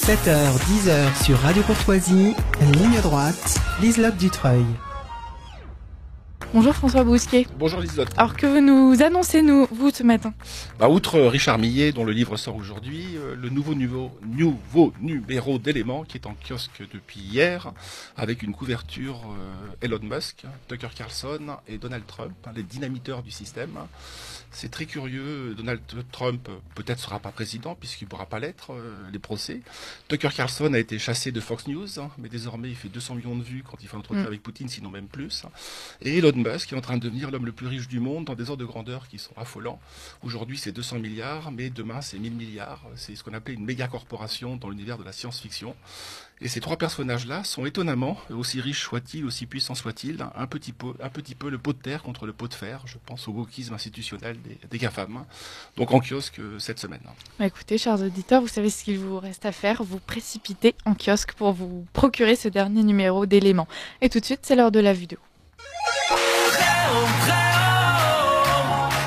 7h, 10h sur Radio Courtoisie, ligne droite, Liselotte Dutreuil. Bonjour François Bousquet. Bonjour Liselotte. Alors que vous nous annoncez vous ce matin? Outre Richard Millet, dont le livre sort aujourd'hui, le nouveau numéro d'Éléments qui est en kiosque depuis hier, avec une couverture Elon Musk, Tucker Carlson et Donald Trump, les dynamiteurs du système. C'est très curieux. Donald Trump peut-être sera pas président puisqu'il ne pourra pas l'être, les procès. Tucker Carlson a été chassé de Fox News, mais désormais il fait 200 millions de vues quand il fait un entretien avec Poutine, sinon même plus. Et Elon Musk est en train de devenir l'homme le plus riche du monde dans des ordres de grandeur qui sont affolants. Aujourd'hui c'est 200 milliards, mais demain c'est 1000 milliards. C'est ce qu'on appelait une méga corporation dans l'univers de la science-fiction. Et ces trois personnages-là sont étonnamment, aussi riches soient-ils, aussi puissants soient-ils, un petit peu le pot de terre contre le pot de fer. Je pense au wokisme institutionnel des GAFAM. Donc en kiosque cette semaine. Écoutez, chers auditeurs, vous savez ce qu'il vous reste à faire. Vous précipitez en kiosque pour vous procurer ce dernier numéro d'Éléments. Et tout de suite, c'est l'heure de la vue de haut.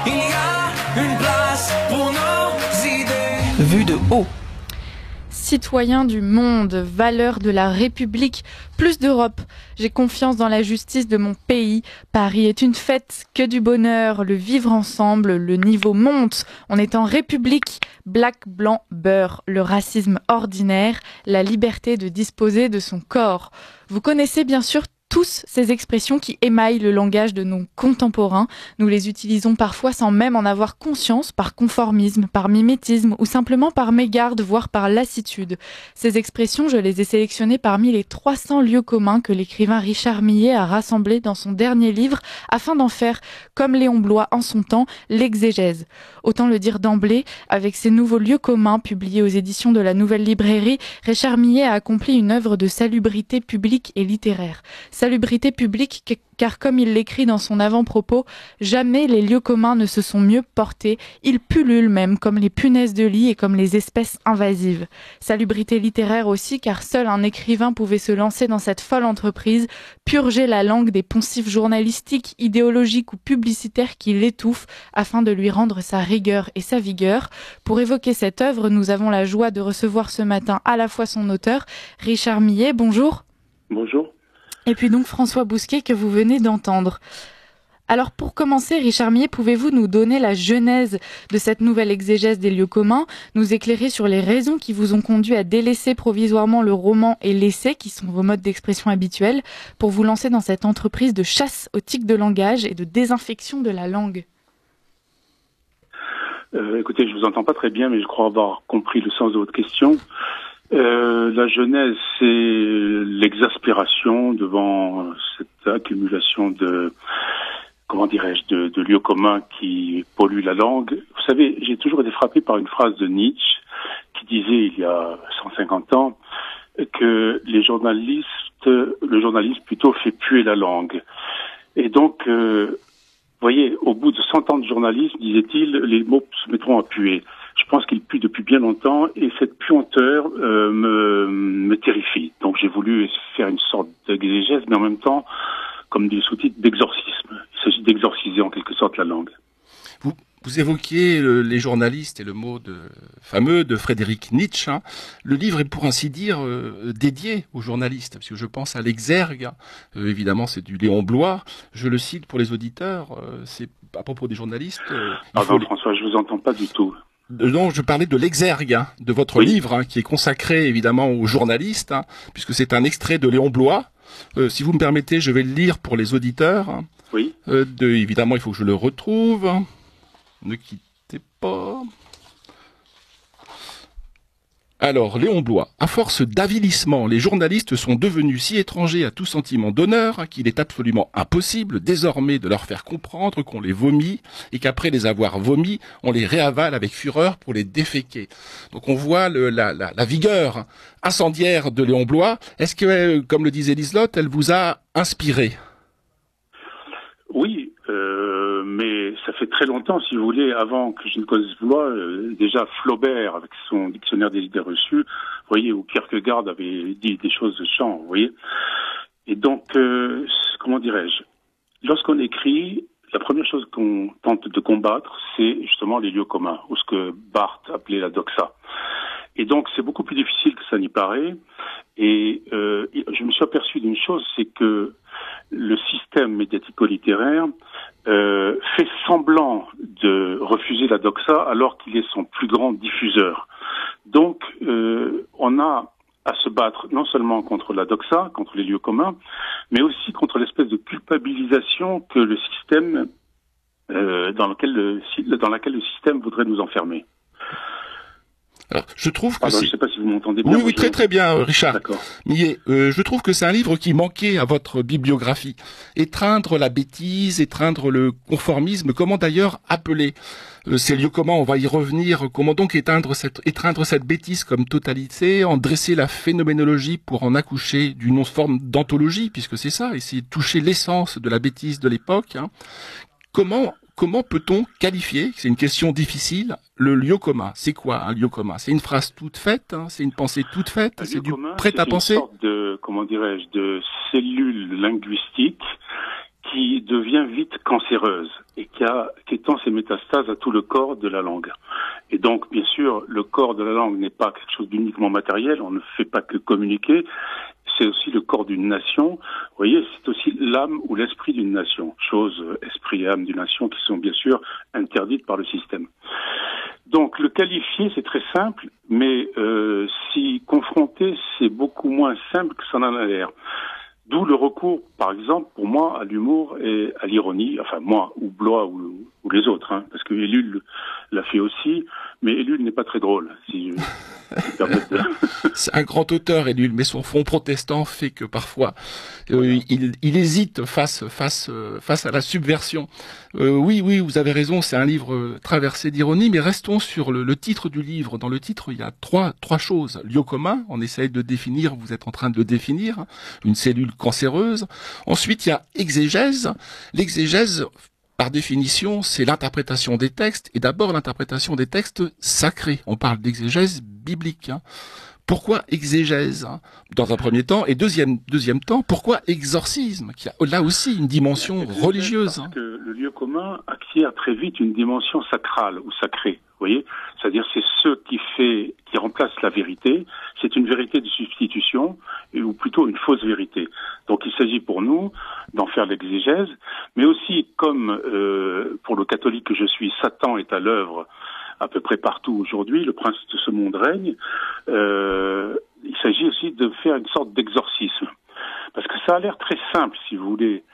Il y a une place pour nos idées. Vue de haut. Citoyens du monde, valeurs de la République, plus d'Europe. J'ai confiance dans la justice de mon pays. Paris est une fête, que du bonheur, le vivre ensemble, le niveau monte. On est en République, black, blanc, beurre, le racisme ordinaire, la liberté de disposer de son corps. Vous connaissez bien sûr tous ces expressions qui émaillent le langage de nos contemporains. Nous les utilisons parfois sans même en avoir conscience, par conformisme, par mimétisme ou simplement par mégarde, voire par lassitude. Ces expressions, je les ai sélectionnées parmi les 300 lieux communs que l'écrivain Richard Millet a rassemblés dans son dernier livre afin d'en faire, comme Léon Bloy en son temps, l'exégèse. Autant le dire d'emblée, avec ces nouveaux lieux communs publiés aux éditions de la Nouvelle Librairie, Richard Millet a accompli une œuvre de salubrité publique et littéraire. Salubrité publique, car comme il l'écrit dans son avant-propos, jamais les lieux communs ne se sont mieux portés, ils pullulent même comme les punaises de lit et comme les espèces invasives. Salubrité littéraire aussi, car seul un écrivain pouvait se lancer dans cette folle entreprise, purger la langue des poncifs journalistiques, idéologiques ou publicitaires qui l'étouffent, afin de lui rendre sa rigueur et sa vigueur. Pour évoquer cette œuvre, nous avons la joie de recevoir ce matin à la fois son auteur, Richard Millet. Bonjour. Bonjour. Et puis donc François Bousquet que vous venez d'entendre. Alors pour commencer, Richard Millet, pouvez-vous nous donner la genèse de cette nouvelle exégèse des lieux communs, nous éclairer sur les raisons qui vous ont conduit à délaisser provisoirement le roman et l'essai, qui sont vos modes d'expression habituels, pour vous lancer dans cette entreprise de chasse aux tics de langage et de désinfection de la langue? Écoutez, je vous entends pas très bien, mais je crois avoir compris le sens de votre question. La genèse, c'est l'exaspération devant cette accumulation de, de lieux communs qui polluent la langue. Vous savez, j'ai toujours été frappé par une phrase de Nietzsche qui disait il y a 150 ans que le journaliste plutôt fait puer la langue. Et donc, vous voyez, au bout de 100 ans de journalisme, disait-il, les mots se mettront à puer. Je pense qu'il pue depuis bien longtemps et cette puanteur me terrifie. Donc j'ai voulu faire une sorte d'exégèse, mais en même temps, comme dit le sous-titre, d'exorcisme. Il s'agit d'exorciser en quelque sorte la langue. Vous évoquiez les journalistes et le mot fameux de Frédéric Nietzsche. Le livre est pour ainsi dire dédié aux journalistes, parce que je pense à l'exergue. Évidemment, c'est du Léon Bloy. Je le cite pour les auditeurs. C'est à propos des journalistes. Pardon, François, je vous entends pas du tout. Non, je parlais de l'exergue de votre livre, qui est consacré évidemment aux journalistes, puisque c'est un extrait de Léon Bloy. Si vous me permettez, je vais le lire pour les auditeurs. Oui. Évidemment, il faut que je le retrouve. Ne quittez pas. Alors, Léon Bloy, à force d'avilissement, les journalistes sont devenus si étrangers à tout sentiment d'honneur qu'il est absolument impossible désormais de leur faire comprendre qu'on les vomit et qu'après les avoir vomis, on les réavale avec fureur pour les déféquer. Donc on voit la vigueur incendiaire de Léon Bloy. Est-ce que, comme le disait Liselotte, elle vous a inspiré? Oui, mais ça fait très longtemps, si vous voulez, avant que je ne connaisse Bloy, déjà Flaubert, avec son dictionnaire des idées reçues, vous voyez, où Kierkegaard avait dit des choses de chant, vous voyez. Et donc, comment dirais-je, lorsqu'on écrit, la première chose qu'on tente de combattre, c'est justement les lieux communs, ou ce que Barthes appelait la doxa. Et donc, c'est beaucoup plus difficile que ça n'y paraît. Et je me suis aperçu d'une chose, c'est que le système médiatico-littéraire fait semblant de refuser la doxa alors qu'il est son plus grand diffuseur. Donc, on a à se battre non seulement contre la doxa, contre les lieux communs, mais aussi contre l'espèce de culpabilisation que le système dans laquelle le système voudrait nous enfermer. Alors, je trouve que Pardon, je ne sais pas si vous m'entendez bien. Oui, très très bien, Richard. D'accord. Mais je trouve que c'est un livre qui manquait à votre bibliographie. Étreindre la bêtise, étreindre le conformisme, comment d'ailleurs appeler ces lieux communs, on va y revenir, comment donc étreindre cette bêtise comme totalité, en dresser la phénoménologie pour en accoucher d'une forme d'anthologie, puisque c'est ça, essayer de toucher l'essence de la bêtise de l'époque. Hein. Comment peut-on qualifier, c'est une question difficile, le lieu commun? C'est quoi un lieu commun? C'est une phrase toute faite, hein, c'est une pensée toute faite, c'est du prêt à penser? C'est une sorte de, de cellule linguistique qui devient vite cancéreuse et qui étend ses métastases à tout le corps de la langue. Et donc, bien sûr, le corps de la langue n'est pas quelque chose d'uniquement matériel, on ne fait pas que communiquer, c'est aussi le corps d'une nation. Vous voyez, c'est aussi l'âme ou l'esprit d'une nation. Choses, esprit et âme d'une nation qui sont bien sûr interdites par le système. Donc, le qualifier, c'est très simple, mais s'y confronter, c'est beaucoup moins simple que ça en a l'air. D'où le recours, par exemple, pour moi, à l'humour et à l'ironie, enfin moi, ou Blois, ou les autres, hein, parce que Ellul l'a fait aussi, mais Ellul n'est pas très drôle, si je me permets de... C'est un grand auteur, Ellul, mais son fond protestant fait que parfois, il hésite face à la subversion. Oui, vous avez raison, c'est un livre traversé d'ironie, mais restons sur le titre du livre. Dans le titre, il y a trois choses. Lieu commun, on essaye de définir, vous êtes en train de le définir, une cellule cancéreuse. Ensuite, il y a exégèse. L'exégèse, par définition, c'est l'interprétation des textes, et d'abord l'interprétation des textes sacrés. On parle d'exégèse biblique. Hein. Pourquoi exégèse, hein, dans un premier temps, et deuxième temps, pourquoi exorcisme, qui a là aussi une dimension religieuse. Parce que le lieu commun acquiert très vite une dimension sacrale ou sacrée. Vous voyez, c'est-à-dire c'est ce qui remplace la vérité. C'est une vérité de substitution, ou plutôt une fausse vérité. Donc il s'agit pour nous d'en faire l'exégèse, mais aussi comme pour le catholique que je suis, Satan est à l'œuvre à peu près partout aujourd'hui, le prince de ce monde règne, il s'agit aussi de faire une sorte d'exorcisme. Parce que ça a l'air très simple, si vous voulez,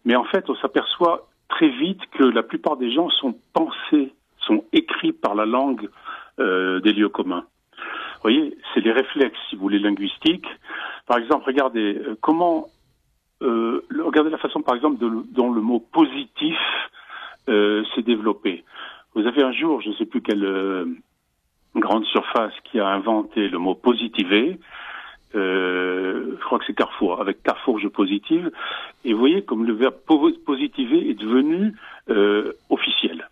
mais en fait on s'aperçoit très vite que la plupart des gens sont pensés, sont écrits par la langue des lieux communs. Vous voyez, c'est les réflexes, si vous voulez, linguistiques. Par exemple, regardez regardez la façon, par exemple, dont le mot positif s'est développé. Vous avez un jour, je ne sais plus quelle grande surface qui a inventé le mot positiver. Je crois que c'est Carrefour, avec Carrefour je positive. Et vous voyez comme le verbe positiver est devenu officiel.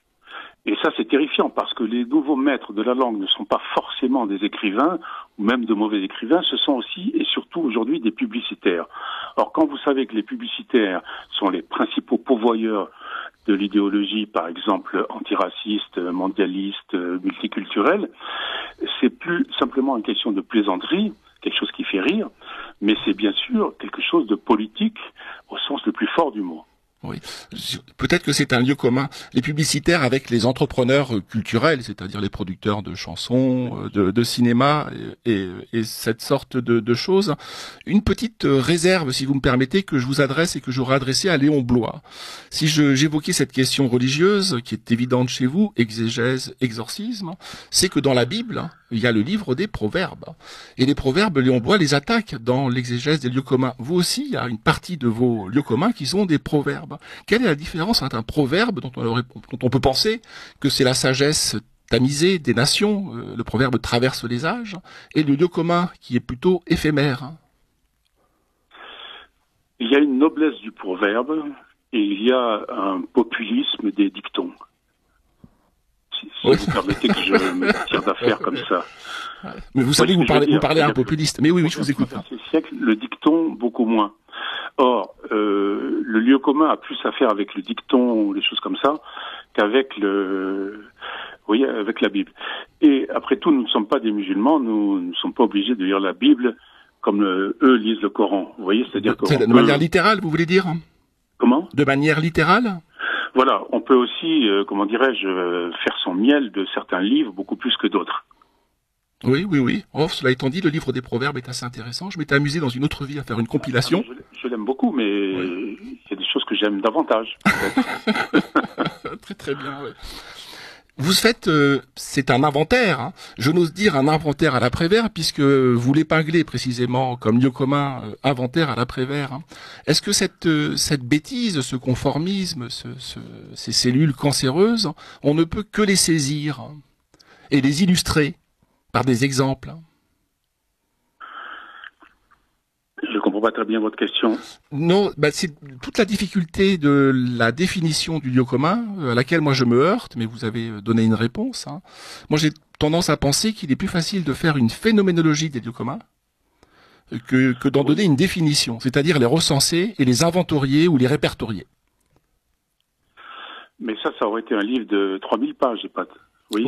Et ça, c'est terrifiant parce que les nouveaux maîtres de la langue ne sont pas forcément des écrivains ou même de mauvais écrivains, ce sont aussi et surtout aujourd'hui des publicitaires. Or, quand vous savez que les publicitaires sont les principaux pourvoyeurs de l'idéologie, par exemple, antiraciste, mondialiste, multiculturelle, c'est plus simplement une question de plaisanterie, quelque chose qui fait rire, mais c'est bien sûr quelque chose de politique au sens le plus fort du mot. Oui. Peut-être que c'est un lieu commun, les publicitaires avec les entrepreneurs culturels, c'est-à-dire les producteurs de chansons, de cinéma et cette sorte de choses. Une petite réserve, si vous me permettez, que je vous adresse et que j'aurais adressée à Léon Blois. Si j'évoquais cette question religieuse, qui est évidente chez vous, exégèse, exorcisme, c'est que dans la Bible, il y a le livre des proverbes. Et les proverbes, Léon Blois les attaque dans l'exégèse des lieux communs. Vous aussi, il y a une partie de vos lieux communs qui sont des proverbes. Quelle est la différence entre un proverbe dont on peut penser que c'est la sagesse tamisée des nations, le proverbe traverse les âges, et le lieu commun qui est plutôt éphémère? Il y a une noblesse du proverbe et il y a un populisme des dictons. Si vous permettez que je me tire d'affaire comme ça. Mais vous savez, vous parlez à un populiste. Mais oui, je vous écoute. Dans ce siècle, le dicton, beaucoup moins. Or, le lieu commun a plus à faire avec le dicton, les choses comme ça, qu'avec Vous voyez, avec la Bible. Et après tout, nous ne sommes pas des musulmans, nous ne sommes pas obligés de lire la Bible comme eux lisent le Coran. Vous voyez, c'est-à-dire de manière littérale, vous voulez dire? Comment? De manière littérale? Voilà, on peut aussi, comment dirais-je, faire son miel de certains livres beaucoup plus que d'autres. Oui, oui, oui. Oh, cela étant dit, le livre des Proverbes est assez intéressant. Je m'étais amusé dans une autre vie à faire une compilation. Je l'aime beaucoup, mais il y a des choses que j'aime davantage. Très très bien, oui. Vous faites, c'est un inventaire, hein. Je n'ose dire un inventaire à la Prévert, puisque vous l'épinglez précisément comme lieu commun, inventaire à la Prévert. Hein. Est-ce que cette bêtise, ce conformisme, ces cellules cancéreuses, on ne peut que les saisir et les illustrer par des exemples? Je comprends pas très bien votre question. Non, c'est toute la difficulté de la définition du lieu commun, à laquelle moi je me heurte, mais vous avez donné une réponse. Hein. Moi j'ai tendance à penser qu'il est plus facile de faire une phénoménologie des lieux communs que d'en donner une définition, c'est-à-dire les recenser et les inventorier ou les répertorier. Mais ça aurait été un livre de 3000 pages, j'ai pas... Oui,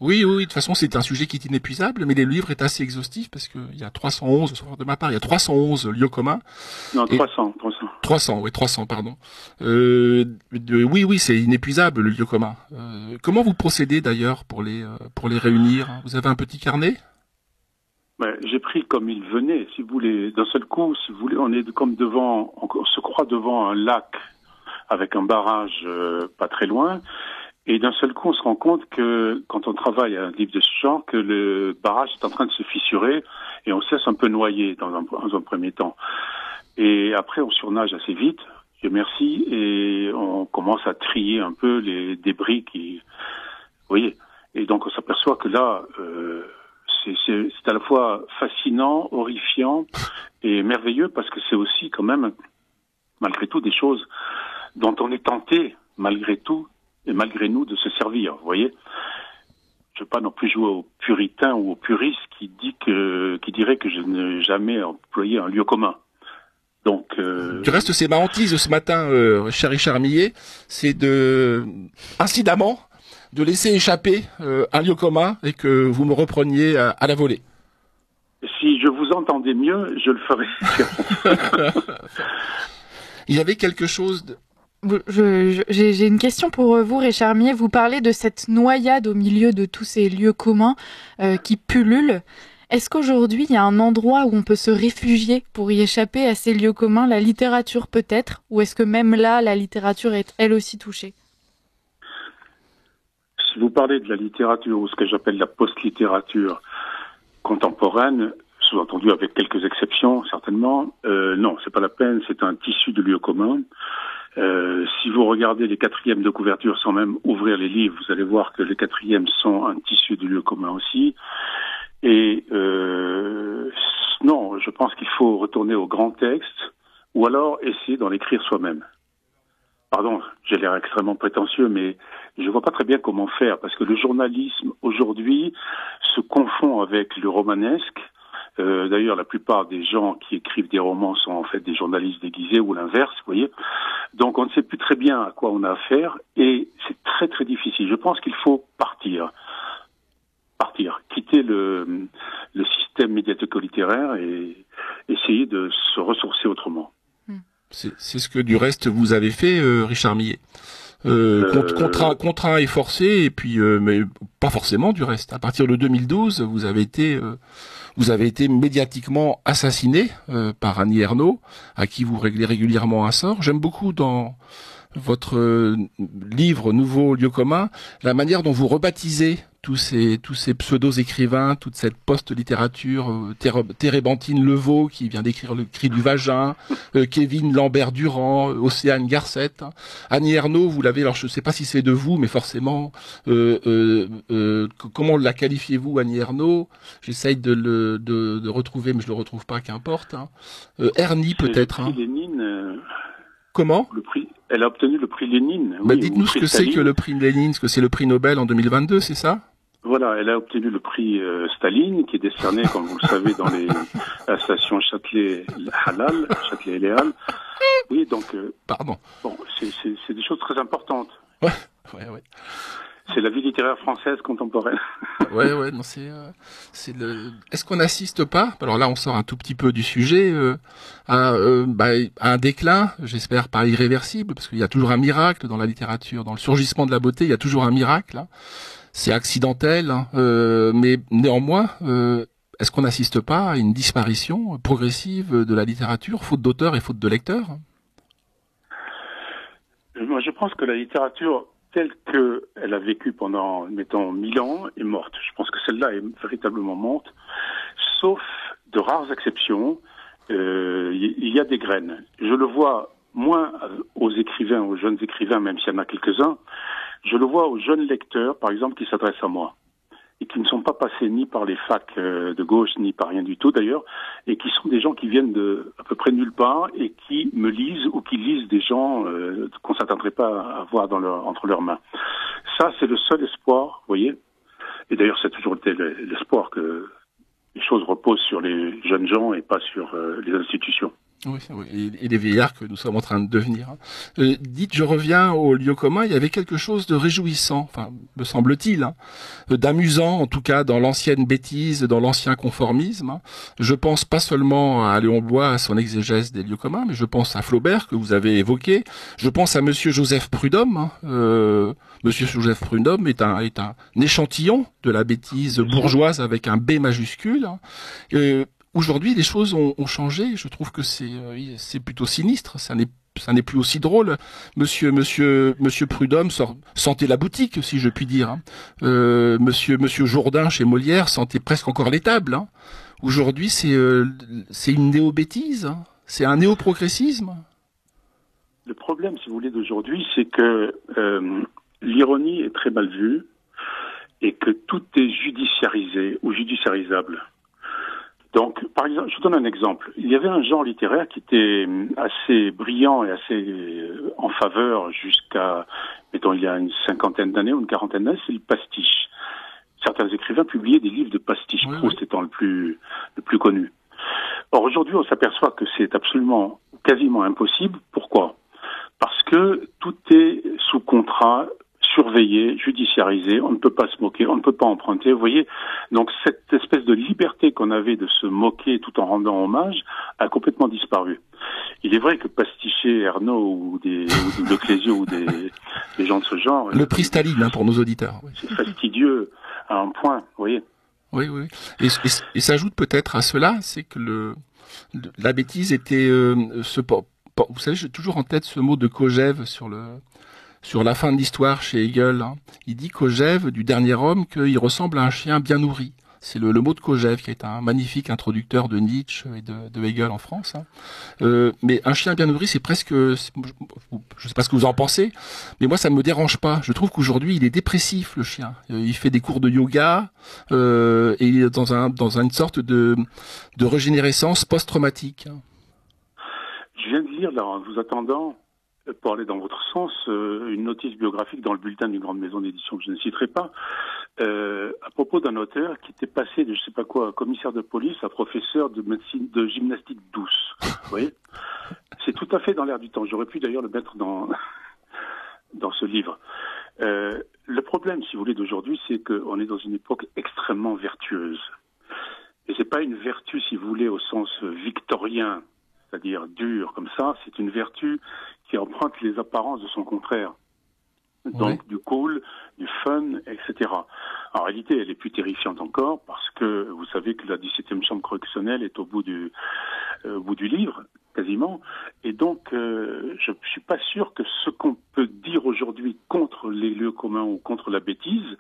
oui, de toute façon, c'est un sujet qui est inépuisable, mais le livre est assez exhaustif parce qu'il y a 311, sauf de ma part, il y a 311 lieux communs. Non, 300. 300, pardon. Oui, c'est inépuisable, le lieu commun. Comment vous procédez d'ailleurs pour les réunir? Vous avez un petit carnet? J'ai pris comme il venait, si vous voulez. D'un seul coup, si vous voulez, on est comme on se croit devant un lac avec un barrage pas très loin. Et d'un seul coup, on se rend compte que quand on travaille à un livre de ce genre, que le barrage est en train de se fissurer et on se laisse un peu noyer dans un premier temps. Et après, on surnage assez vite, Dieu merci, et on commence à trier un peu les débris qui... Vous voyez. Et donc, on s'aperçoit que là, c'est à la fois fascinant, horrifiant et merveilleux parce que c'est aussi quand même, malgré tout, des choses dont on est tenté, malgré tout, et malgré nous, de se servir, vous voyez. Je ne veux pas non plus jouer au puritain ou au puriste qui dirait que je n'ai jamais employé un lieu commun. Donc, Du reste, c'est ma hantise ce matin, cher Richard Millet, c'est incidemment, de laisser échapper un lieu commun et que vous me repreniez à la volée. Si je vous entendais mieux, je le ferais. Il y avait quelque chose de... J'ai une question pour vous, Richard Millet. Vous parlez de cette noyade au milieu de tous ces lieux communs qui pullulent. Est-ce qu'aujourd'hui, il y a un endroit où on peut se réfugier pour y échapper à ces lieux communs, la littérature peut-être? Ou est-ce que même là, la littérature est elle aussi touchée? Si vous parlez de la littérature, ou ce que j'appelle la post-littérature contemporaine, sous-entendu avec quelques exceptions, certainement, non, c'est pas la peine, c'est un tissu de lieux communs. Si vous regardez les quatrièmes de couverture sans même ouvrir les livres, vous allez voir que les quatrièmes sont un tissu de lieu commun aussi. Et non, je pense qu'il faut retourner au grand texte ou alors essayer d'en écrire soi-même. Pardon, j'ai l'air extrêmement prétentieux, mais je vois pas très bien comment faire parce que le journalisme aujourd'hui se confond avec le romanesque. D'ailleurs, la plupart des gens qui écrivent des romans sont en fait des journalistes déguisés ou l'inverse, vous voyez. Donc, on ne sait plus très bien à quoi on a affaire et c'est très très difficile. Je pense qu'il faut partir, quitter le système médiatico-littéraire et essayer de se ressourcer autrement. C'est ce que du reste vous avez fait, Richard Millet. Contraint et forcé, et puis mais pas forcément du reste. À partir de 2012, vous avez été médiatiquement assassiné par Annie Ernaux, à qui vous réglez régulièrement un sort. J'aime beaucoup dans votre livre Nouveau lieu commun la manière dont vous rebaptisez tous ces pseudo-écrivains, toute cette post-littérature, Térébenthine Levaux qui vient d'écrire Le Cri du Vagin, Kevin Lambert-Durand, Océane Garcette. Annie Ernaux, vous l'avez, alors je ne sais pas si c'est de vous, mais forcément, comment la qualifiez-vous, Annie Ernaux? J'essaye de retrouver, mais je le retrouve pas, qu'importe. Hein. Ernie peut-être. Le prix Lénine, comment? Le prix. Elle a obtenu le prix Lénine. Oui, dites-nous ce que c'est que le prix Lénine, ce que c'est le prix Nobel en 2022, c'est ça? Voilà, elle a obtenu le prix Staline, qui est décerné, comme vous le savez, dans la station Châtelet-Halal, Châtelet-Léal. Oui, donc... Pardon. Bon, c'est des choses très importantes. Ouais, Ouais. C'est la vie littéraire française contemporaine. Ouais, non, Est-ce qu'on n'assiste pas, alors là on sort un tout petit peu du sujet, à un déclin, j'espère pas irréversible, parce qu'il y a toujours un miracle dans la littérature, dans le surgissement de la beauté, il y a toujours un miracle, hein. C'est accidentel, hein, mais néanmoins, est-ce qu'on n'assiste pas à une disparition progressive de la littérature, faute d'auteurs et faute de lecteurs? Moi, je pense que la littérature telle qu'elle a vécu pendant, mettons, 1000 ans est morte. Je pense que celle-là est véritablement morte, sauf de rares exceptions. Il y a des graines. Je le vois moins aux écrivains, aux jeunes écrivains, même s'il y en a quelques-uns. Je le vois aux jeunes lecteurs, par exemple, qui s'adressent à moi et qui ne sont pas passés ni par les facs de gauche, ni par rien du tout d'ailleurs, et qui sont des gens qui viennent de à peu près nulle part et qui me lisent ou qui lisent des gens qu'on s'attendrait pas à voir entre leurs mains. Ça, c'est le seul espoir, vous voyez. Et d'ailleurs, c'est toujours été l'espoir que les choses reposent sur les jeunes gens et pas sur les institutions. Oui, et les vieillards que nous sommes en train de devenir. Dites, je reviens au lieu commun, il y avait quelque chose de réjouissant, enfin, me semble-t-il, hein, d'amusant, en tout cas, dans l'ancienne bêtise, dans l'ancien conformisme. Hein. Je pense pas seulement à Léon Bloy, à son exégèse des lieux communs, mais je pense à Flaubert, que vous avez évoqué. Je pense à Monsieur Joseph Prudhomme. Hein. Monsieur Joseph Prudhomme est un échantillon de la bêtise bourgeoise avec un B majuscule. Hein. Aujourd'hui, les choses ont changé. Je trouve que c'est plutôt sinistre. Ça n'est plus aussi drôle. Monsieur Prudhomme sentait la boutique, si je puis dire. Hein. Monsieur Jourdain chez Molière sentait presque encore les tables. Hein. Aujourd'hui, c'est une néo-bêtise. Hein. C'est un néo-progressisme. Le problème, si vous voulez, d'aujourd'hui, c'est que l'ironie est très mal vue et que tout est judiciarisé ou judiciarisable. Donc, par exemple, je vous donne un exemple. Il y avait un genre littéraire qui était assez brillant et assez en faveur jusqu'à, mettons, il y a une cinquantaine d'années ou une quarantaine d'années, c'est le pastiche. Certains écrivains publiaient des livres de pastiche, Proust étant le plus connu. Or, aujourd'hui, on s'aperçoit que c'est absolument, quasiment impossible. Pourquoi? Parce que tout est sous contrat, surveillé, judiciarisé, on ne peut pas se moquer, on ne peut pas emprunter, vous voyez. Donc cette espèce de liberté qu'on avait de se moquer tout en rendant hommage a complètement disparu. Il est vrai que pasticher Ernaud ou de Clésio ou des gens de ce genre... Le prix Staline, hein, pour nos auditeurs. Oui. C'est fastidieux à un point, vous voyez. Oui. Et s'ajoute peut-être à cela, c'est que la bêtise était... vous savez, j'ai toujours en tête ce mot de Kojève sur la fin de l'histoire chez Hegel. Hein. Il dit Kojève, du dernier homme, qu'il ressemble à un chien bien nourri. C'est le mot de Kojève, qui est un magnifique introducteur de Nietzsche et de Hegel en France. Hein. Mais un chien bien nourri, c'est presque... Je sais pas ce que vous en pensez, mais moi, ça me dérange pas. Je trouve qu'aujourd'hui, il est dépressif, le chien. Il fait des cours de yoga, et il est dans une sorte de régénérescence post-traumatique. Hein. Je viens de lire, là, en vous attendant, pour aller dans votre sens, une notice biographique dans le bulletin d'une grande maison d'édition que je ne citerai pas, à propos d'un auteur qui était passé de je sais pas quoi, commissaire de police à professeur de médecine, de gymnastique douce. Vous voyez, c'est tout à fait dans l'air du temps. J'aurais pu d'ailleurs le mettre dans ce livre. Le problème, si vous voulez, d'aujourd'hui, c'est qu'on est dans une époque extrêmement vertueuse. Et c'est pas une vertu, si vous voulez, au sens victorien, c'est-à-dire dur comme ça. C'est une vertu qui emprunte les apparences de son contraire. Donc du cool, du fun, etc. En réalité, elle est plus terrifiante encore parce que vous savez que la 17e chambre correctionnelle est au bout du livre, quasiment. Et donc, je suis pas sûr que ce qu'on peut dire aujourd'hui contre les lieux communs ou contre la bêtise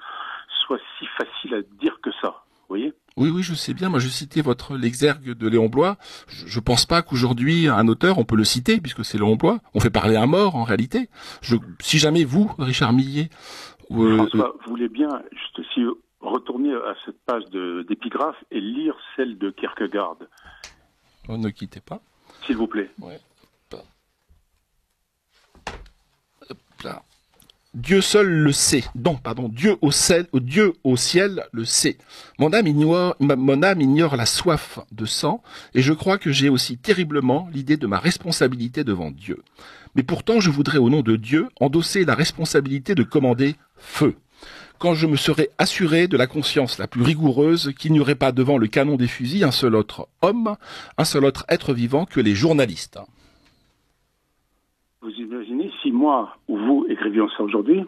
soit si facile à dire que ça. Vous voyez ? Oui, je sais bien. Moi, je citais l'exergue de Léon Bloy. Je pense pas qu'aujourd'hui, un auteur, on peut le citer, puisque c'est Léon Bloy. On fait parler un mort, en réalité. Si jamais vous, Richard Millet... François, vous voulez bien, juste si retourner à cette page d'épigraphe et lire celle de Kierkegaard. Oh, ne quittez pas. S'il vous plaît. Ouais. Hop là. Dieu seul le sait. Non, pardon, Dieu au ciel le sait. Mon âme ignore la soif de sang, et je crois que j'ai aussi terriblement l'idée de ma responsabilité devant Dieu. Mais pourtant, je voudrais, au nom de Dieu, endosser la responsabilité de commander feu. Quand je me serais assuré de la conscience la plus rigoureuse qu'il n'y aurait pas devant le canon des fusils un seul autre homme, un seul autre être vivant que les journalistes. Vous imaginez si moi ou vous écrivions ça aujourd'hui?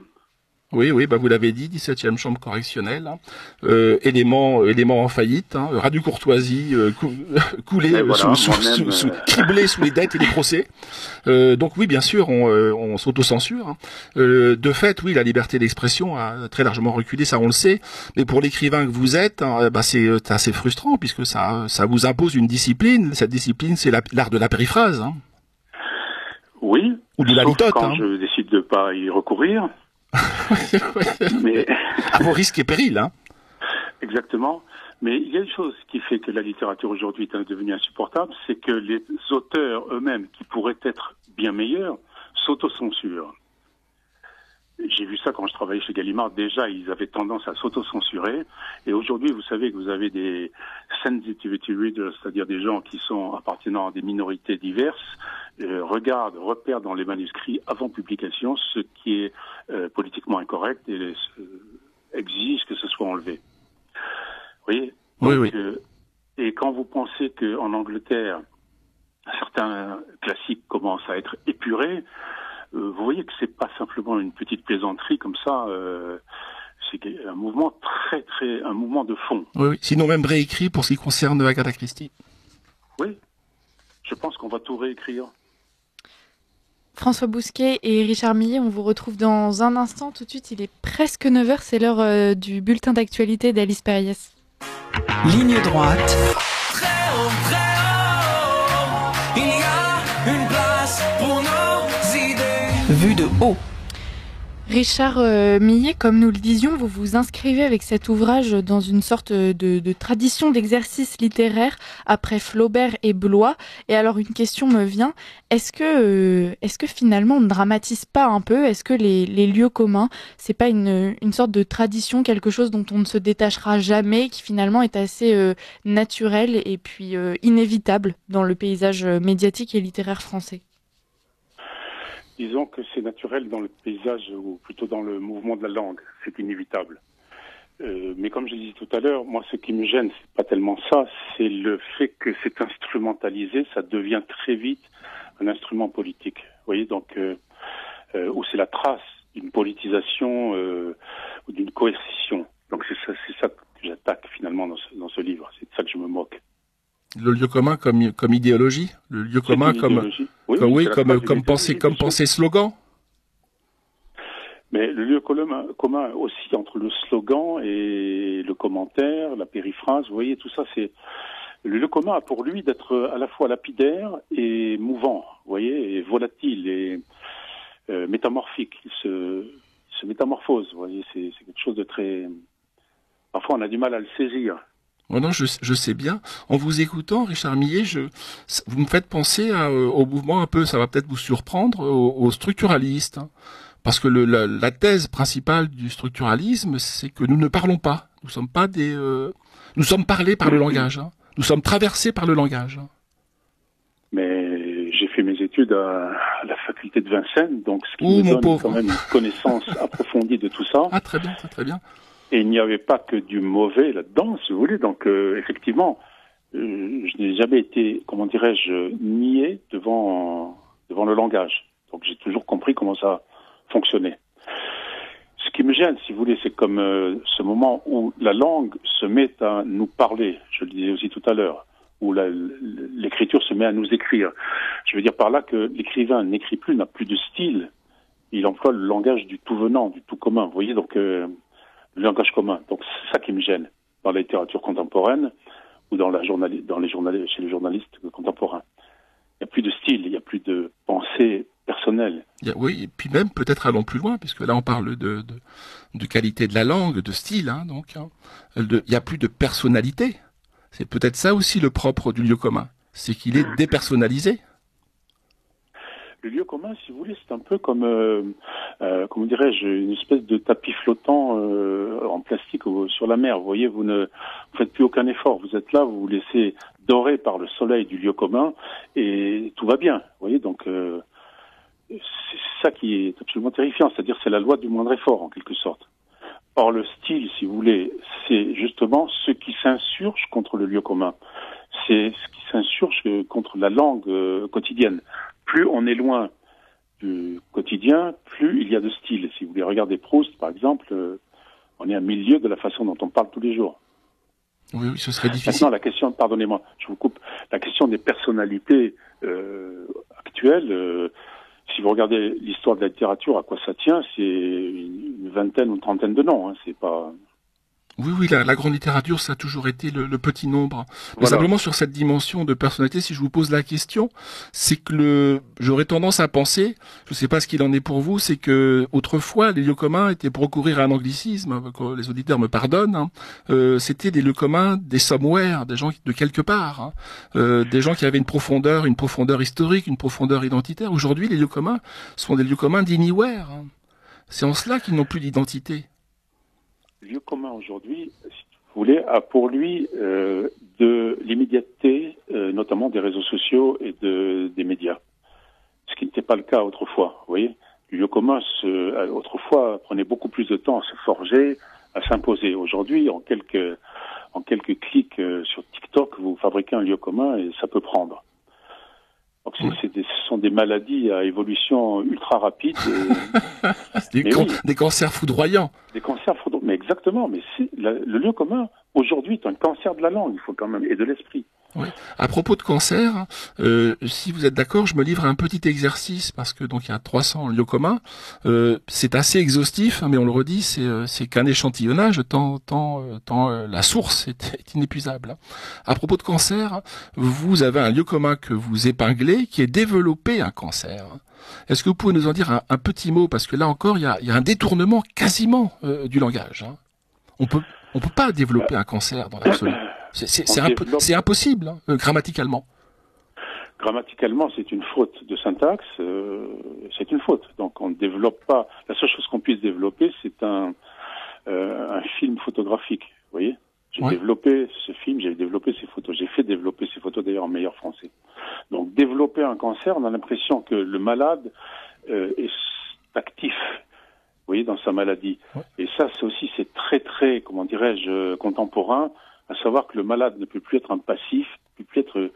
Oui, vous l'avez dit, 17e chambre correctionnelle, élément en faillite, Radio Courtoisie, coulé, criblé sous les dettes et les procès. Donc oui, bien sûr, on s'autocensure. De fait, oui, la liberté d'expression a très largement reculé, ça on le sait. Mais pour l'écrivain que vous êtes, c'est assez frustrant puisque ça vous impose une discipline. Cette discipline, c'est l'art de la périphrase. Oui. Ou de la litote. Quand je décide de pas y recourir. Mais à vos risques et périls, Exactement. Mais il y a une chose qui fait que la littérature aujourd'hui est devenue insupportable, c'est que les auteurs eux-mêmes, qui pourraient être bien meilleurs, s'autocensurent. J'ai vu ça quand je travaillais chez Gallimard. Déjà, ils avaient tendance à s'autocensurer. Et aujourd'hui, vous savez que vous avez des sensitivity readers, c'est-à-dire des gens qui sont appartenant à des minorités diverses, regardent, repèrent dans les manuscrits avant publication ce qui est politiquement incorrect et exigent que ce soit enlevé. Vous voyez ? Oui. Et quand vous pensez qu'en Angleterre, certains classiques commencent à être épurés, vous voyez que c'est pas simplement une petite plaisanterie comme ça, c'est un mouvement un mouvement de fond. Oui. Sinon même réécrit pour ce qui concerne Agatha Christie. Oui, je pense qu'on va tout réécrire. François Bousquet et Richard Millet, on vous retrouve dans un instant. Tout de suite, il est presque 9h, c'est l'heure du bulletin d'actualité d'Alice Périès. Ligne droite. Très haut, il y a une place pour nos idées. Vue de haut. Richard Millet, comme nous le disions, vous vous inscrivez avec cet ouvrage dans une sorte de tradition d'exercice littéraire après Flaubert et Blois. Et alors une question me vient, est-ce que finalement on ne dramatise pas un peu? Est-ce que les lieux communs, c'est pas une sorte de tradition, quelque chose dont on ne se détachera jamais, qui finalement est assez naturel et puis inévitable dans le paysage médiatique et littéraire français? Disons que c'est naturel dans le paysage, ou plutôt dans le mouvement de la langue, c'est inévitable. Mais comme je disais tout à l'heure, moi ce qui me gêne, c'est pas tellement ça, c'est le fait que c'est instrumentalisé, ça devient très vite un instrument politique. Vous voyez, donc, où c'est la trace d'une politisation ou d'une coercition. Donc c'est ça que j'attaque finalement dans ce livre, c'est de ça que je me moque. Le lieu commun comme idéologie, le lieu commun comme pensée slogan. Mais le lieu commun aussi entre le slogan et le commentaire, la périphrase, vous voyez, tout ça, c'est le lieu commun a pour lui d'être à la fois lapidaire et mouvant, vous voyez, et volatile et métamorphique. Il se métamorphose, vous voyez, c'est quelque chose de très. Parfois, on a du mal à le saisir. Oh non, je sais bien. En vous écoutant, Richard Millet, vous me faites penser au mouvement un peu, ça va peut-être vous surprendre, aux structuralistes. Parce que la thèse principale du structuralisme, c'est que nous ne parlons pas. Nous sommes pas nous sommes parlés par le langage. Nous sommes traversés par le langage. Mais j'ai fait mes études à la faculté de Vincennes, donc ce qui me donne quand même une connaissance approfondie de tout ça. Ah, très bien, très bien. Et il n'y avait pas que du mauvais là-dedans, si vous voulez. Donc, effectivement, je n'ai jamais été, comment dirais-je, nié devant le langage. Donc, j'ai toujours compris comment ça fonctionnait. Ce qui me gêne, si vous voulez, c'est comme ce moment où la langue se met à nous parler. Je le disais aussi tout à l'heure, où l'écriture se met à nous écrire. Je veux dire par là que l'écrivain n'écrit plus, n'a plus de style. Il emploie le langage du tout venant, du tout commun. Vous voyez, donc... le langage commun. Donc c'est ça qui me gêne dans la littérature contemporaine ou chez les journalistes contemporains. Il n'y a plus de style, il n'y a plus de pensée personnelle. Oui, et puis même peut-être allons plus loin, puisque là on parle de qualité de la langue, de style, il n'y a plus de personnalité. C'est peut-être ça aussi le propre du lieu commun, c'est qu'il est dépersonnalisé. Le lieu commun, si vous voulez, c'est un peu comme, comment dirais-je, une espèce de tapis flottant en plastique sur la mer. Vous voyez, vous ne faites plus aucun effort. Vous êtes là, vous vous laissez dorer par le soleil du lieu commun et tout va bien. Vous voyez, donc c'est ça qui est absolument terrifiant. C'est-à-dire, c'est la loi du moindre effort, en quelque sorte. Or, le style, si vous voulez, c'est justement ce qui s'insurge contre le lieu commun. C'est ce qui s'insurge contre la langue quotidienne. Plus on est loin du quotidien, plus il y a de style. Si vous voulez regarder Proust, par exemple, on est à 1000 lieues de la façon dont on parle tous les jours. Oui, ce serait difficile. Maintenant, la question, pardonnez-moi, je vous coupe, la question des personnalités actuelles, si vous regardez l'histoire de la littérature, à quoi ça tient, c'est une vingtaine ou une trentaine de noms. Hein, c'est pas... Oui, la grande littérature, ça a toujours été le petit nombre. Mais Voilà. simplement sur cette dimension de personnalité, si je vous pose la question, c'est que j'aurais tendance à penser, je ne sais pas ce qu'il en est pour vous, c'est que autrefois les lieux communs étaient, pour recourir à un anglicisme, que les auditeurs me pardonnent, c'était des lieux communs, des somewhere, des gens de quelque part, des gens qui avaient une profondeur historique, une profondeur identitaire. Aujourd'hui, les lieux communs sont des lieux communs d'anywhere. C'est en cela qu'ils n'ont plus d'identité. Le lieu commun aujourd'hui, si vous voulez, a pour lui de l'immédiateté, notamment des réseaux sociaux et des médias. Ce qui n'était pas le cas autrefois. Vous voyez, le lieu commun, autrefois, prenait beaucoup plus de temps à se forger, à s'imposer. Aujourd'hui, en quelques clics sur TikTok, vous fabriquez un lieu commun et ça peut prendre. Donc ce sont des maladies à évolution ultra rapide. Des cancers foudroyants. Des cancers foudroyants, mais exactement. Mais le lieu commun, aujourd'hui, est un cancer de la langue, il faut quand même, et de l'esprit. Oui. À propos de cancer, si vous êtes d'accord, je me livre à un petit exercice parce que donc il y a 300 lieux communs. C'est assez exhaustif, mais on le redit, c'est qu'un échantillonnage tant la source est inépuisable. À propos de cancer, vous avez un lieu commun que vous épinglez qui est développé un cancer. Est-ce que vous pouvez nous en dire un petit mot, parce que là encore il y a un détournement quasiment du langage. On peut pas développer un cancer dans l'absolu. C'est impossible, grammaticalement. Grammaticalement, c'est une faute de syntaxe, c'est une faute. Donc on ne développe pas. La seule chose qu'on puisse développer, c'est un film photographique. Vous voyez, j'ai développé ce film, j'ai développé ces photos, j'ai fait développer ces photos d'ailleurs en meilleur français. Donc développer un cancer, on a l'impression que le malade est actif. Vous voyez, dans sa maladie. Ouais. Et ça, c'est très, très, comment dirais-je, contemporain, à savoir que le malade ne peut plus être un passif, ne peut plus être,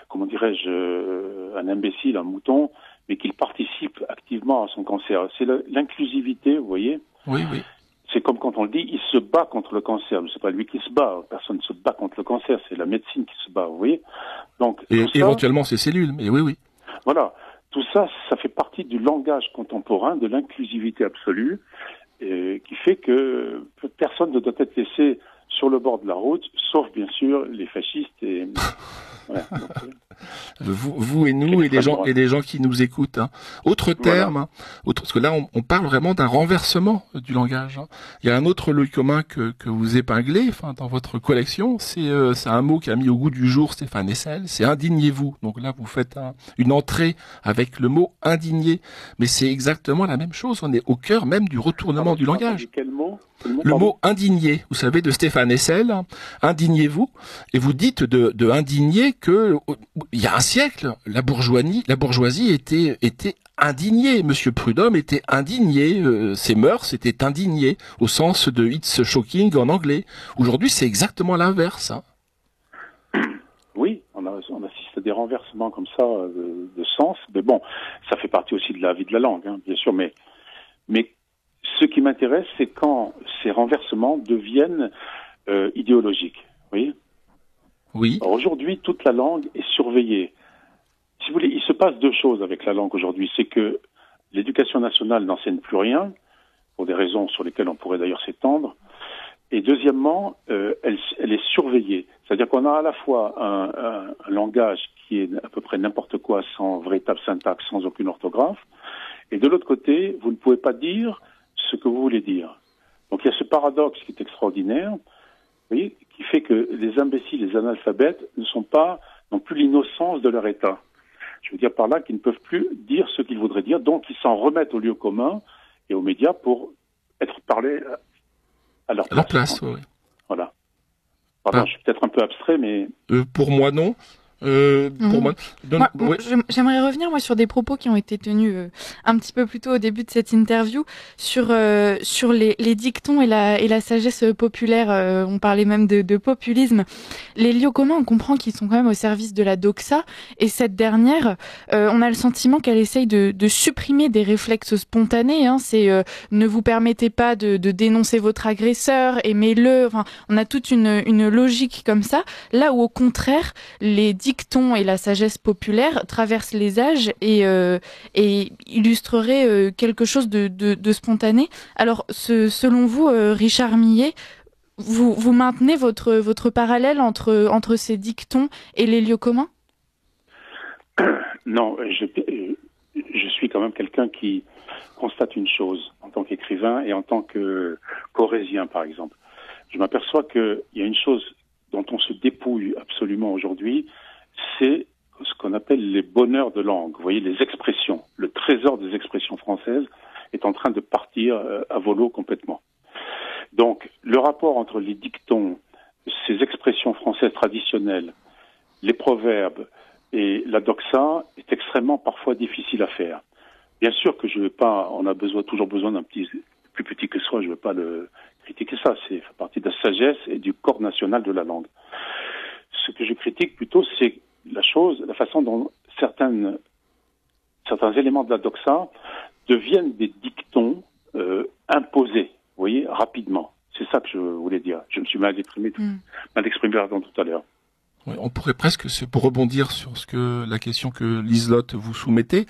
comment dirais-je, un imbécile, un mouton, mais qu'il participe activement à son cancer. C'est l'inclusivité, vous voyez. Oui. C'est comme quand on le dit, il se bat contre le cancer. Mais c'est pas lui qui se bat. Personne ne se bat contre le cancer. C'est la médecine qui se bat, vous voyez. Donc, et éventuellement ses cellules, mais oui. Voilà. Tout ça, ça fait partie du langage contemporain, de l'inclusivité absolue, qui fait que personne ne doit être laissé sur le bord de la route, sauf bien sûr les fascistes et voilà. Vous et nous et les gens qui nous écoutent. Autre terme, parce que là on parle vraiment d'un renversement du langage. Il y a un autre lieu commun que vous épinglez, dans votre collection, c'est un mot qui a mis au goût du jour Stéphane Hessel, c'est indignez-vous. Donc là vous faites une entrée avec le mot indigné, mais c'est exactement la même chose. On est au cœur même du retournement du langage. Quel mot ? Le mot indigné, vous savez, de Stéphane Hessel, indignez-vous, et vous dites de indigner que il y a un siècle, la bourgeoisie était indignée. Monsieur Prudhomme était indigné, ses mœurs étaient indignées, au sens de it's shocking en anglais. Aujourd'hui, c'est exactement l'inverse. Oui, on assiste à des renversements comme ça de sens, mais bon, ça fait partie aussi de la vie de la langue, bien sûr, mais ce qui m'intéresse, c'est quand ces renversements deviennent idéologiques. Vous voyez ? Oui. Alors aujourd'hui, toute la langue est surveillée. Si vous voulez, il se passe deux choses avec la langue aujourd'hui. C'est que l'éducation nationale n'enseigne plus rien, pour des raisons sur lesquelles on pourrait d'ailleurs s'étendre. Et deuxièmement, elle est surveillée. C'est-à-dire qu'on a à la fois un langage qui est à peu près n'importe quoi, sans véritable syntaxe, sans aucune orthographe. Et de l'autre côté, vous ne pouvez pas dire ce que vous voulez dire. Donc il y a ce paradoxe qui est extraordinaire, vous voyez, qui fait que les imbéciles, les analphabètes n'ont plus l'innocence de leur état. Je veux dire par là qu'ils ne peuvent plus dire ce qu'ils voudraient dire, donc ils s'en remettent au lieu commun et aux médias pour être parlés à leur place. Oui. Voilà. Pardon, je suis peut-être un peu abstrait, mais... Pour moi, non. Pour moi, ouais. J'aimerais revenir sur des propos qui ont été tenus un petit peu plus tôt au début de cette interview sur les dictons et la sagesse populaire. On parlait même de populisme. Les lieux communs, on comprend qu'ils sont quand même au service de la doxa, et cette dernière, on a le sentiment qu'elle essaye de supprimer des réflexes spontanés. C'est ne vous permettez pas de dénoncer votre agresseur, aimez-le. Enfin, on a toute une logique comme ça. Là où au contraire, les dictons et la sagesse populaire traversent les âges et illustreraient quelque chose de spontané. Alors, selon vous, Richard Millet, vous maintenez votre parallèle entre ces dictons et les lieux communs ? Non, je suis quand même quelqu'un qui constate une chose en tant qu'écrivain et en tant que corésien, par exemple. Je m'aperçois qu'il y a une chose dont on se dépouille absolument aujourd'hui, c'est ce qu'on appelle les bonheurs de langue. Vous voyez, les expressions. Le trésor des expressions françaises est en train de partir à volo complètement. Donc, le rapport entre les dictons, ces expressions françaises traditionnelles, les proverbes et la doxa est extrêmement parfois difficile à faire. Bien sûr que je vais pas, on a toujours besoin d'un plus petit que soi, je ne veux pas le critiquer ça, c'est fait partie de la sagesse et du corps national de la langue. Ce que je critique plutôt, c'est la façon dont certains éléments de la doxa deviennent des dictons imposés, vous voyez, rapidement. C'est ça que je voulais dire. Je me suis mal exprimé tout à l'heure. Ouais, on pourrait presque, pour rebondir sur la question que Liselotte vous soumettait,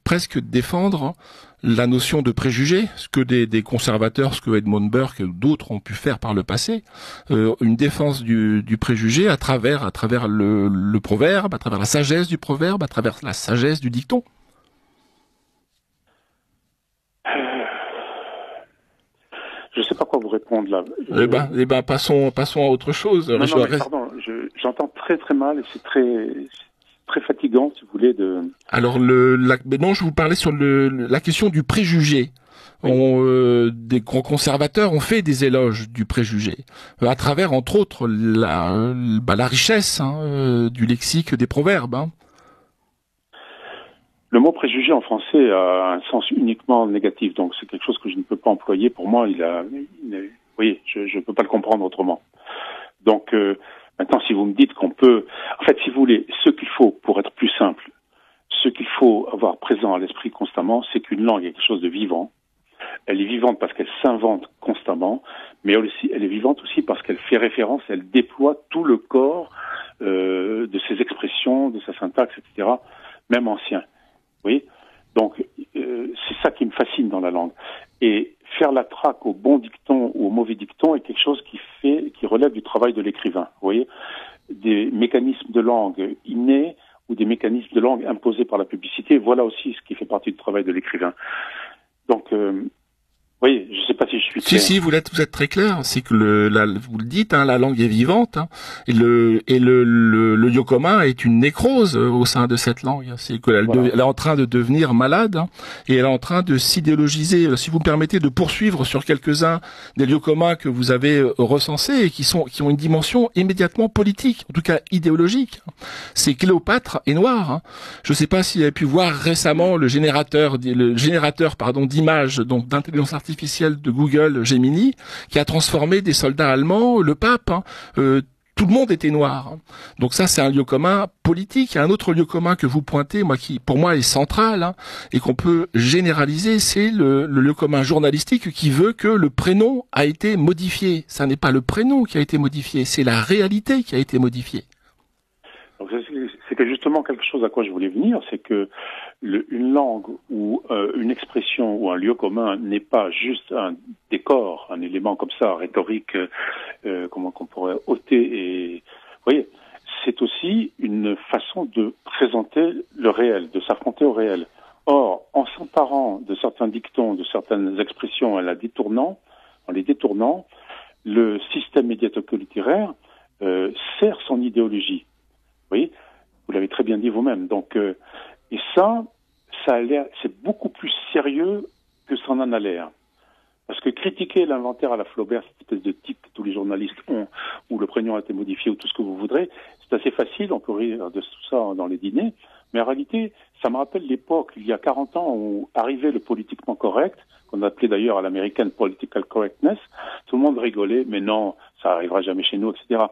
presque défendre la notion de préjugé, ce que des conservateurs, ce que Edmund Burke et d'autres ont pu faire par le passé, une défense du préjugé à travers le proverbe, à travers la sagesse du proverbe, à travers la sagesse du dicton. Je ne sais pas quoi vous répondre là. Passons à autre chose. Pardon, j'entends très très mal et c'est très fatigant, si vous voulez. Alors, non, je vous parlais sur la question du préjugé. Oui. Des grands conservateurs ont fait des éloges du préjugé, à travers, entre autres, la richesse du lexique des proverbes. Le mot préjugé en français a un sens uniquement négatif, donc c'est quelque chose que je ne peux pas employer. Pour moi, oui, je ne peux pas le comprendre autrement. Donc, maintenant, si vous me dites qu'on peut... En fait, si vous voulez, ce qu'il faut, pour être plus simple, ce qu'il faut avoir présent à l'esprit constamment, c'est qu'une langue est quelque chose de vivant. Elle est vivante parce qu'elle s'invente constamment, mais elle est vivante aussi parce qu'elle fait référence, elle déploie tout le corps de ses expressions, de sa syntaxe, etc., même ancien. Oui, donc c'est ça qui me fascine dans la langue. Et faire la traque au bon dicton ou au mauvais dicton est quelque chose qui relève du travail de l'écrivain. Vous voyez, des mécanismes de langue innés ou des mécanismes de langue imposés par la publicité, voilà aussi ce qui fait partie du travail de l'écrivain. Donc, oui, je ne sais pas si je suis clair. Si, vous êtes très clair. C'est que vous le dites, la langue est vivante, et le lieu commun est une nécrose au sein de cette langue. C'est qu'elle elle est en train de devenir malade, et elle est en train de s'idéologiser. Si vous me permettez de poursuivre sur quelques-uns des lieux communs que vous avez recensés et qui ont une dimension immédiatement politique, en tout cas idéologique. C'est Cléopâtre est noire. Je ne sais pas si vous avez pu voir récemment le générateur d'images, donc d'intelligence artificielle de Google Gemini, qui a transformé des soldats allemands, le pape, tout le monde était noir. Donc ça, c'est un lieu commun politique. Il y a un autre lieu commun que vous pointez, qui pour moi est central, et qu'on peut généraliser, c'est le lieu commun journalistique qui veut que le prénom a été modifié. Ça n'est pas le prénom qui a été modifié, c'est la réalité qui a été modifiée. Donc c'était justement quelque chose à quoi je voulais venir, c'est que une langue ou une expression ou un lieu commun n'est pas juste un décor, un élément comme ça, rhétorique, comment qu'on pourrait ôter. Et vous voyez, c'est aussi une façon de présenter le réel, de s'affronter au réel. Or, en s'emparant de certains dictons, de certaines expressions, en les détournant, le système médiatico-littéraire sert son idéologie. Oui, vous l'avez très bien dit vous-même. Donc, Et ça a l'air, c'est beaucoup plus sérieux que ça en a l'air. Parce que critiquer l'inventaire à la Flaubert, cette espèce de type que tous les journalistes ont, où le prénom a été modifié, ou tout ce que vous voudrez, c'est assez facile, on peut rire de tout ça dans les dîners, mais en réalité, ça me rappelle l'époque, il y a 40 ans, où arrivait le politiquement correct, qu'on appelait d'ailleurs à l'américaine political correctness, tout le monde rigolait, mais non, ça arrivera jamais chez nous, etc.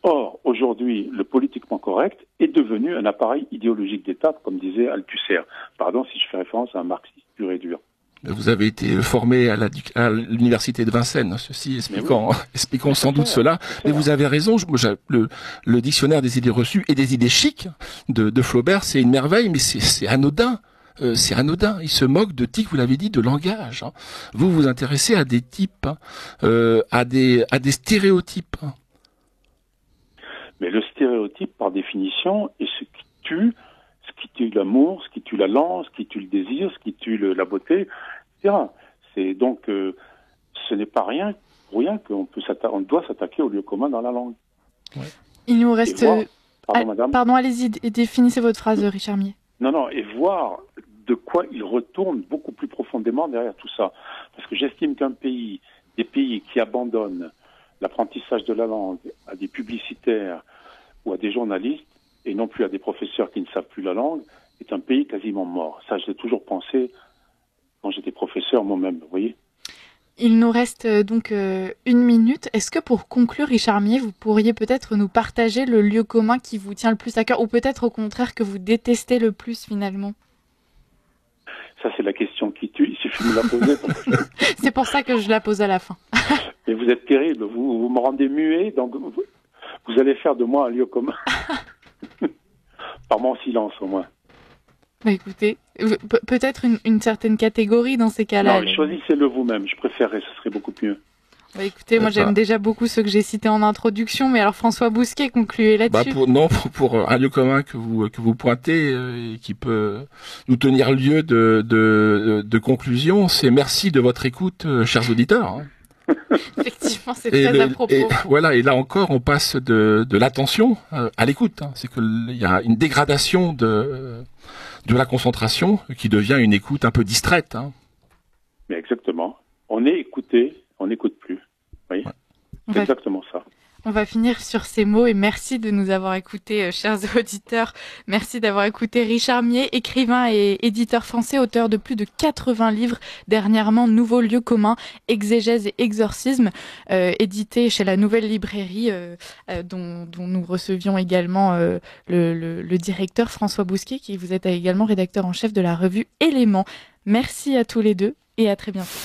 Or, aujourd'hui, le politiquement correct est devenu un appareil idéologique d'État, comme disait Althusser. Pardon si je fais référence à un marxiste pur et dur. Vous avez été formé à l'université de Vincennes, ceci expliquant sans doute cela. Mais vous avez raison, le dictionnaire des idées reçues et des idées chics de Flaubert, c'est une merveille, mais c'est anodin. C'est anodin. Il se moque de types, vous l'avez dit, de langage. Hein. Vous vous intéressez à des types, à des stéréotypes. Mais le stéréotype, par définition, est ce qui tue l'amour, ce qui tue la langue, ce qui tue le désir, ce qui tue la beauté, etc. C'est donc, ce n'est pas rien qu'on doit s'attaquer au lieu commun dans la langue. Ouais. Il nous reste... Pardon, madame. Pardon, allez-y, définissez votre phrase, Richard Millet. Non, et voir de quoi il retourne beaucoup plus profondément derrière tout ça. Parce que j'estime des pays qui abandonnent l'apprentissage de la langue à des publicitaires ou à des journalistes, et non plus à des professeurs qui ne savent plus la langue, est un pays quasiment mort. Ça, je l'ai toujours pensé quand j'étais professeur moi-même, vous voyez. Il nous reste donc 1 minute. Est-ce que pour conclure, Richard Millet, vous pourriez peut-être nous partager le lieu commun qui vous tient le plus à cœur, ou peut-être au contraire que vous détestez le plus finalement? Ça, c'est la question qui tue, il suffit de me la poser. C'est pour ça que je la pose à la fin. Mais vous êtes terrible, vous me rendez muet, donc vous allez faire de moi un lieu commun. Par mon silence, au moins. Bah écoutez, peut-être une certaine catégorie dans ces cas-là. Non, choisissez-le vous-même, je préférerais, ce serait beaucoup mieux. Bah écoutez, moi j'aime déjà beaucoup ceux que j'ai cités en introduction, mais alors François Bousquet, concluez là-dessus. Pour un lieu commun que vous pointez et qui peut nous tenir lieu de conclusion, c'est merci de votre écoute, chers auditeurs. Hein. Effectivement, c'est très à propos. Et là encore, on passe de l'attention à l'écoute. Hein. C'est qu'il y a une dégradation de la concentration qui devient une écoute un peu distraite. Hein. Mais exactement. On est écouté, on n'écoute plus. Oui, ouais. C'est exactement ça. On va finir sur ces mots et merci de nous avoir écoutés, chers auditeurs. Merci d'avoir écouté Richard Millet, écrivain et éditeur français, auteur de plus de 80 livres, dernièrement Nouveaux lieux communs, exégèse et exorcisme, édité chez la Nouvelle Librairie, dont nous recevions également le directeur François Bousquet, qui vous êtes également rédacteur en chef de la revue Éléments. Merci à tous les deux et à très bientôt.